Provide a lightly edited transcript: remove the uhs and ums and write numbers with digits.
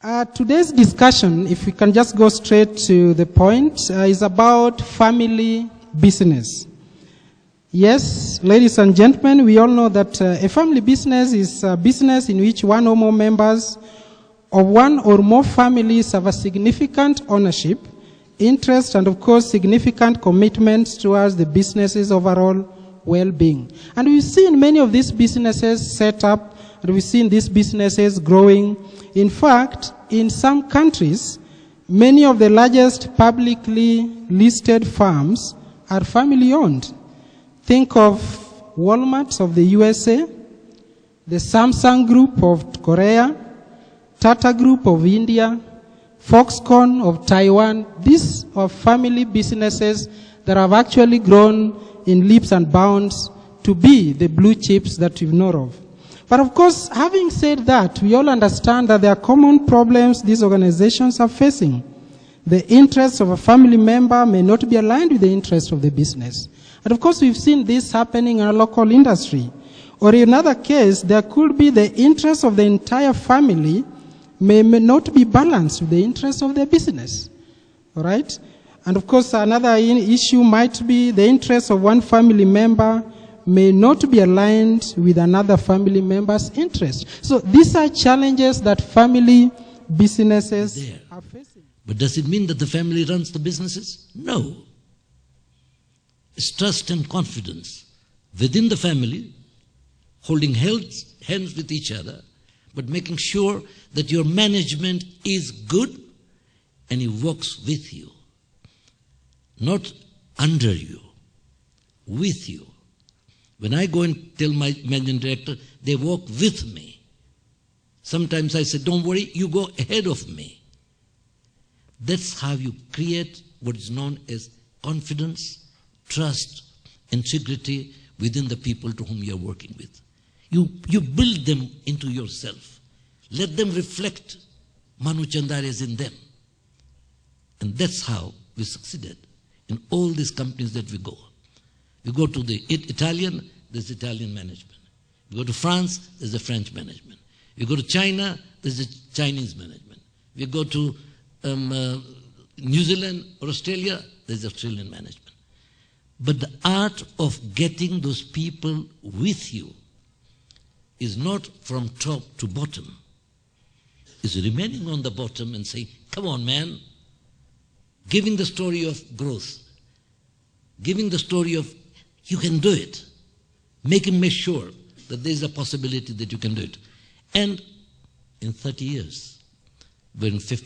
Today's discussion, if we can just go straight to the point, is about family business. Yes, ladies and gentlemen, we all know that a family business is a business in which one or more members of one or more families have a significant ownership, interest, and of course significant commitments towards the business's overall well-being. And we've seen many of these businesses set up, and we've seen these businesses growing. In fact, in some countries, many of the largest publicly listed firms are family-owned. Think of Walmart of the USA, the Samsung Group of Korea, Tata Group of India, Foxconn of Taiwan. These are family businesses that have actually grown in leaps and bounds to be the blue chips that we know of. But of course, having said that, we all understand that there are common problems these organizations are facing. The interests of a family member may not be aligned with the interests of the business. And of course, we've seen this happening in a local industry. Or in another case, there could be the interests of the entire family may not be balanced with the interests of the business. All right? And of course, another issue might be the interests of one family member may not be aligned with another family member's interest. So these are challenges that family businesses are facing. But does it mean that the family runs the businesses? No. It's trust and confidence within the family, holding hands with each other, but making sure that your management is good and it works with you. Not under you, with you. When I go and tell my managing director, they work with me. Sometimes I say, don't worry, you go ahead of me. That's how you create what is known as confidence, trust, integrity within the people to whom you are working with. You build them into yourself. Let them reflect Manu Chandaryas in them. And that's how we succeeded in all these companies that we go. We go to the Italian, there's Italian management. We go to France, there's the French management. We go to China, there's the Chinese management. We go to New Zealand or Australia, there's the Australian management. But the art of getting those people with you is not from top to bottom. It's remaining on the bottom and saying, come on, man. Giving the story of growth. Giving the story of, you can do it. Make sure that there is a possibility that you can do it. And in 30 years, we're in 50.